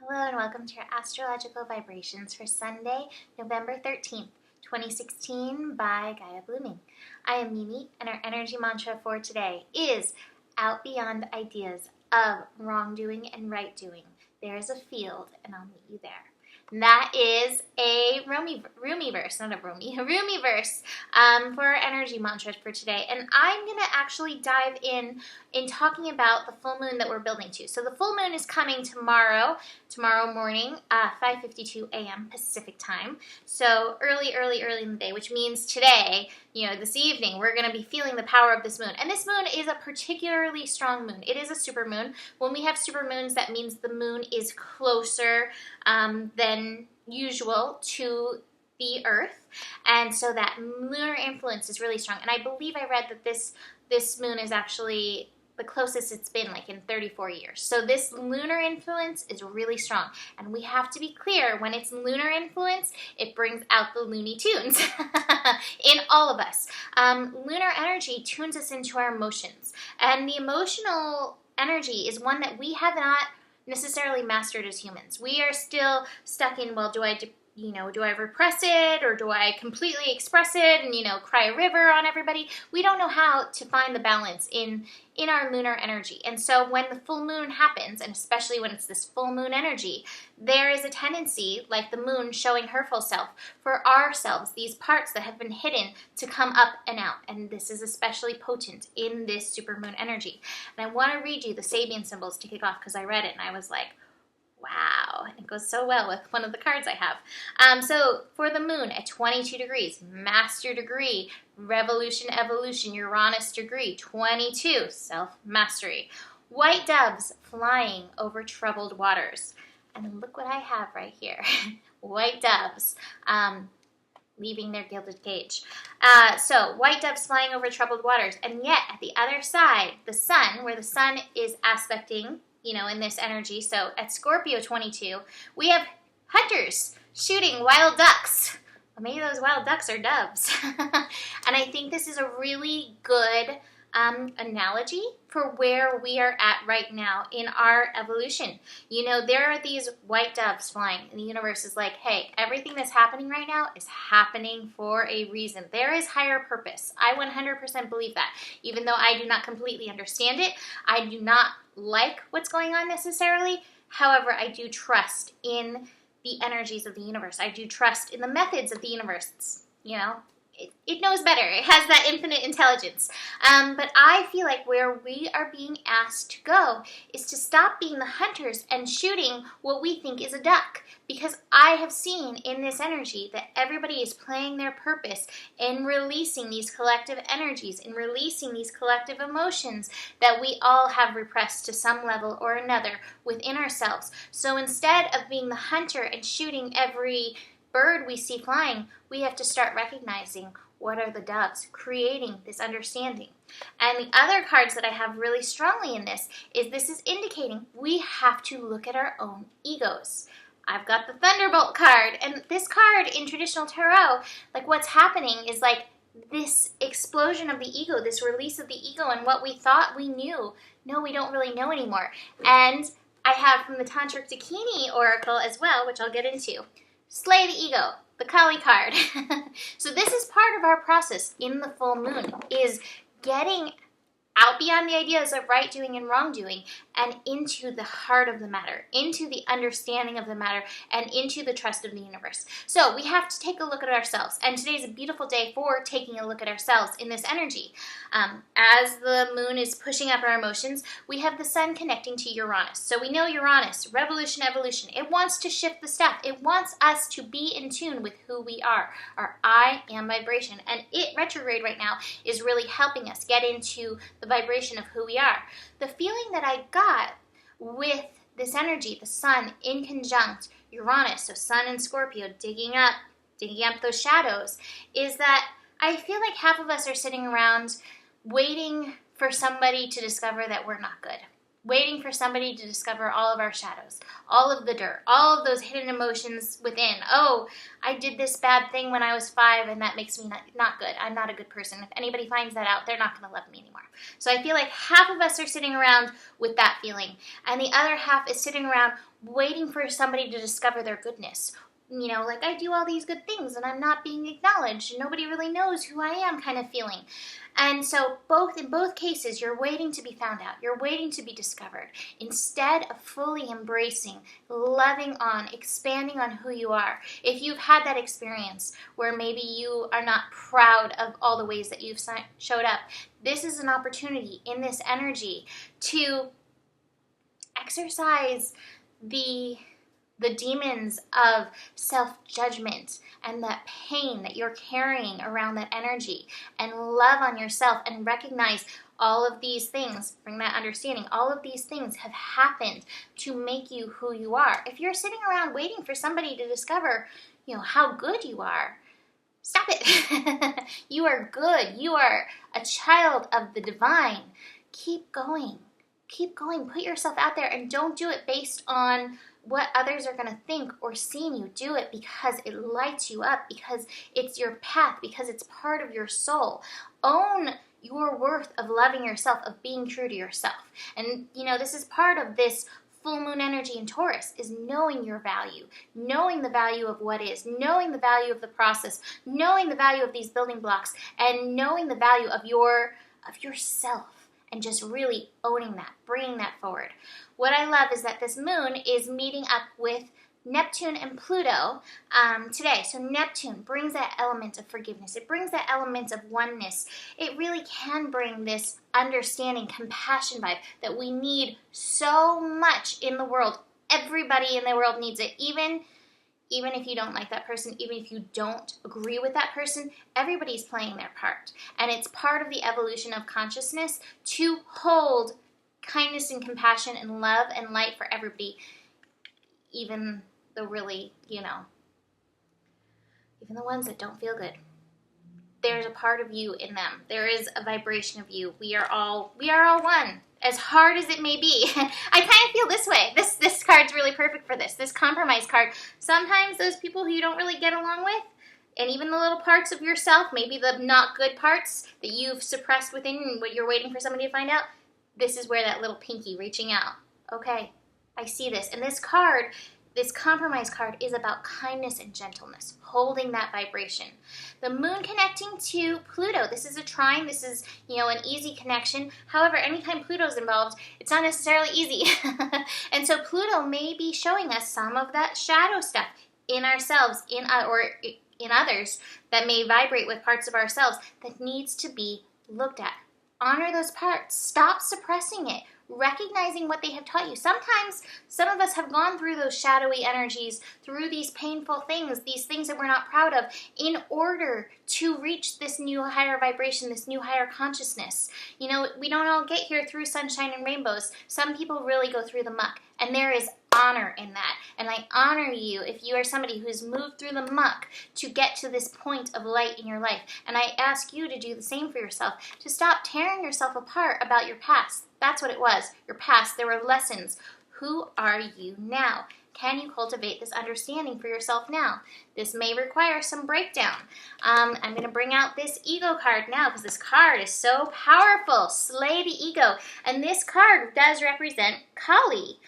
Hello and welcome to your astrological vibrations for Sunday, November 13th, 2016 by Gaia Blooming. I am Mimi and our energy mantra for today is out beyond ideas of wrongdoing and right doing. There is a field and I'll meet you there. And that is a Rumi verse for our energy mantra for today. And I'm going to actually dive in talking about the full moon that we're building to. So the full moon is coming tomorrow morning, 5:52 a.m. Pacific time. So early in the day, which means today, this evening, we're going to be feeling the power of this moon. And this moon is a particularly strong moon. It is a supermoon. When we have supermoons, that means the moon is closer than usual to the Earth. And so that lunar influence is really strong. And I believe I read that this moon is actually the closest it's been, like in 34 years. So this lunar influence is really strong. And we have to be clear, when it's lunar influence, it brings out the Looney Tunes in all of us. Lunar energy tunes us into our emotions. And the emotional energy is one that we have not necessarily mastered as humans. We are still stuck in, well, do I repress it, or do I completely express it and, cry a river on everybody? We don't know how to find the balance in our lunar energy. And so when the full moon happens, and especially when it's this full moon energy, there is a tendency, like the moon showing her full self, for ourselves, these parts that have been hidden, to come up and out. And this is especially potent in this supermoon energy. And I want to read you the Sabian symbols to kick off, because I read it and I was like, wow, and it goes so well with one of the cards I have. So for the moon at 22 degrees, master degree, revolution, evolution, Uranus degree, 22, self-mastery. White doves flying over troubled waters. And look what I have right here. White doves leaving their gilded cage. So white doves flying over troubled waters. And yet at the other side, the sun, where the sun is aspecting in this energy. So at Scorpio 22, we have hunters shooting wild ducks. Well, maybe those wild ducks are doves. And I think this is a really good analogy for where we are at right now in our evolution. There are these white doves flying, and the universe is like, hey, everything that's happening right now is happening for a reason. There is higher purpose. I 100% believe that. Even though I do not completely understand it, I do not like what's going on necessarily. However, I do trust in the energies of the universe. I do trust in the methods of the universe. It knows better. It has that infinite intelligence. But I feel like where we are being asked to go is to stop being the hunters and shooting what we think is a duck. Because I have seen in this energy that everybody is playing their purpose in releasing these collective energies, in releasing these collective emotions that we all have repressed to some level or another within ourselves. So instead of being the hunter and shooting every bird we see flying, we have to start recognizing what are the doves, creating this understanding. And the other cards that I have really strongly in this is indicating we have to look at our own egos. I've got the Thunderbolt card, and this card in traditional tarot, like what's happening is like this explosion of the ego, this release of the ego, and what we thought we knew. No, we don't really know anymore. And I have from the Tantric Dakini Oracle as well, which I'll get into. Slay the ego, the Kali card. So this is part of our process in the full moon, is getting out beyond the ideas of right doing and wrong doing and into the heart of the matter, into the understanding of the matter, and into the trust of the universe. So we have to take a look at ourselves. And today's a beautiful day for taking a look at ourselves in this energy. As the moon is pushing up our emotions, we have the sun connecting to Uranus. So we know Uranus, revolution, evolution. It wants to shift the stuff. It wants us to be in tune with who we are, our I am vibration. And it, retrograde right now, is really helping us get into the vibration of who we are. The feeling that I got with this energy, the sun in conjunct Uranus, so sun and Scorpio digging up those shadows, is that I feel like half of us are sitting around waiting for somebody to discover that we're not good. waiting for somebody to discover all of our shadows, all of the dirt, all of those hidden emotions within. Oh, I did this bad thing when I was 5 and that makes me not good. I'm not a good person. If anybody finds that out, they're not going to love me anymore. So I feel like half of us are sitting around with that feeling, and the other half is sitting around waiting for somebody to discover their goodness. You know, like, I do all these good things and I'm not being acknowledged. Nobody really knows who I am kind of feeling. And so in both cases, you're waiting to be found out. You're waiting to be discovered instead of fully embracing, loving on, expanding on who you are. If you've had that experience where maybe you are not proud of all the ways that you've showed up, this is an opportunity in this energy to exercise the demons of self-judgment and that pain that you're carrying around that energy, and love on yourself and recognize all of these things, bring that understanding, all of these things have happened to make you who you are. If you're sitting around waiting for somebody to discover, how good you are, stop it. You are good. You are a child of the divine. Keep going. Keep going. Put yourself out there, and don't do it based on what others are going to think or seeing you. Do it because it lights you up, because it's your path, because it's part of your soul. Own your worth of loving yourself, of being true to yourself. And, this is part of this full moon energy in Taurus, is knowing your value, knowing the value of what is, knowing the value of the process, knowing the value of these building blocks, and knowing the value of yourself. And just really owning that, bringing that forward. What I love is that this moon is meeting up with Neptune and Pluto today. So Neptune brings that element of forgiveness. It brings that element of oneness. It really can bring this understanding, compassion vibe that we need so much in the world. Everybody in the world needs it. Even if you don't like that person, even if you don't agree with that person, everybody's playing their part. And it's part of the evolution of consciousness to hold kindness and compassion and love and light for everybody, even the really, even the ones that don't feel good. There's a part of you in them. There is a vibration of you. We are all one. As hard as it may be. I kind of feel this way. This card's really perfect for this compromise card. Sometimes those people who you don't really get along with, and even the little parts of yourself, maybe the not good parts that you've suppressed within and what you're waiting for somebody to find out, this is where that little pinky reaching out. Okay, I see this. And this card, this compromise card, is about kindness and gentleness, holding that vibration. The moon connecting to Pluto, this is a trine, this is, an easy connection. However, anytime Pluto's involved, it's not necessarily easy. And so Pluto may be showing us some of that shadow stuff in ourselves, or in others, that may vibrate with parts of ourselves that needs to be looked at. Honor those parts. Stop suppressing it. Recognizing what they have taught you. Sometimes some of us have gone through those shadowy energies, through these painful things, these things that we're not proud of, in order to reach this new higher vibration, this new higher consciousness. We don't all get here through sunshine and rainbows. Some people really go through the muck, and there is honor in that. And I honor you if you are somebody who's moved through the muck to get to this point of light in your life. And I ask you to do the same for yourself, to stop tearing yourself apart about your past. That's what it was, your past. There were lessons. Who are you now? Can you cultivate this understanding for yourself now? This may require some breakdown. I'm going to bring out this ego card now because this card is so powerful. Slay the ego. And this card does represent Kali.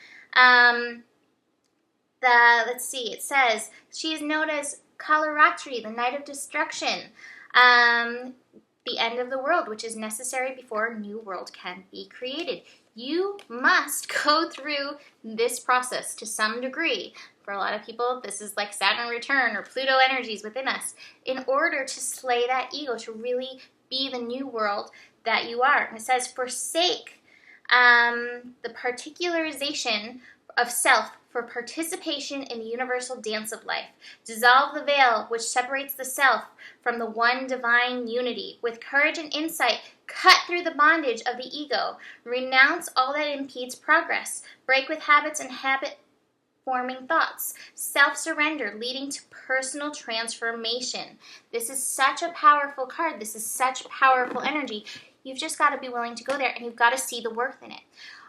Let's see, it says, she is known as Kalaratri, the night of destruction. The end of the world, which is necessary before a new world can be created. You must go through this process to some degree. For a lot of people, this is like Saturn return or Pluto energies within us, in order to slay that ego, to really be the new world that you are. And it says, forsake the particularization of self for participation in the universal dance of life. Dissolve the veil which separates the self from the one divine unity. With courage and insight, cut through the bondage of the ego. Renounce all that impedes progress. Break with habits and habit-forming thoughts. Self-surrender, leading to personal transformation. This is such a powerful card. This is such powerful energy. You've just got to be willing to go there, and you've got to see the worth in it.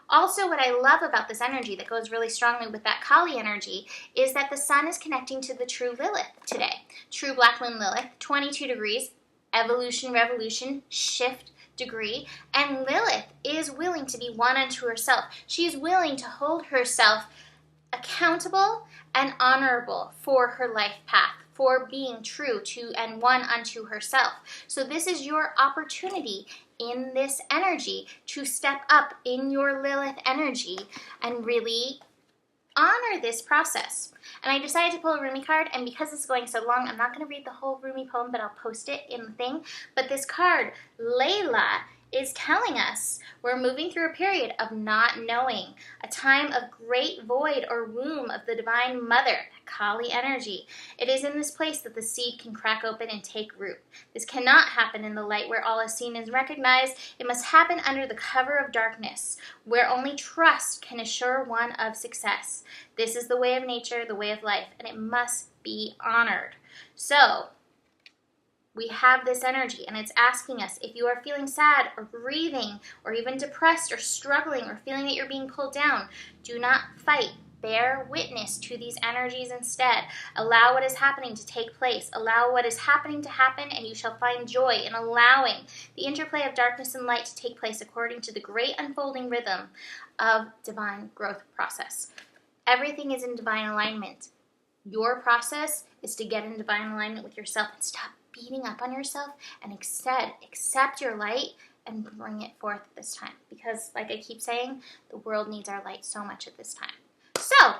Also, what I love about this energy that goes really strongly with that Kali energy is that the sun is connecting to the true Lilith today. True Black Moon Lilith, 22 degrees, evolution, revolution, shift degree, and Lilith is willing to be one unto herself. She is willing to hold herself accountable and honorable for her life path, for being true to and one unto herself. So this is your opportunity in this energy to step up in your Lilith energy and really honor this process. And I decided to pull a Rumi card, and because it's going so long, I'm not going to read the whole Rumi poem, but I'll post it in the thing. But this card, Layla, is telling us we're moving through a period of not knowing, a time of great void or womb of the Divine Mother, Kali energy. It is in this place that the seed can crack open and take root. This cannot happen in the light where all is seen and recognized. It must happen under the cover of darkness, where only trust can assure one of success. This is the way of nature, the way of life, and it must be honored. So, we have this energy, and it's asking us, if you are feeling sad or grieving or even depressed or struggling or feeling that you're being pulled down, do not fight. Bear witness to these energies instead. Allow what is happening to take place. Allow what is happening to happen, and you shall find joy in allowing the interplay of darkness and light to take place according to the great unfolding rhythm of divine growth process. Everything is in divine alignment. Your process is to get in divine alignment with yourself and stop beating up on yourself and accept your light and bring it forth at this time. Because, like I keep saying, the world needs our light so much at this time. So,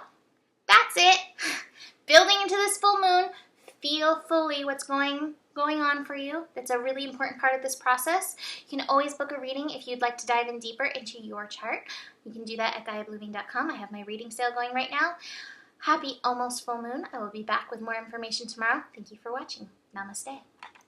that's it. Building into this full moon, feel fully what's going on for you. That's a really important part of this process. You can always book a reading if you'd like to dive in deeper into your chart. You can do that at GaiaBlooming.com. I have my reading sale going right now. Happy almost full moon. I will be back with more information tomorrow. Thank you for watching. Namaste.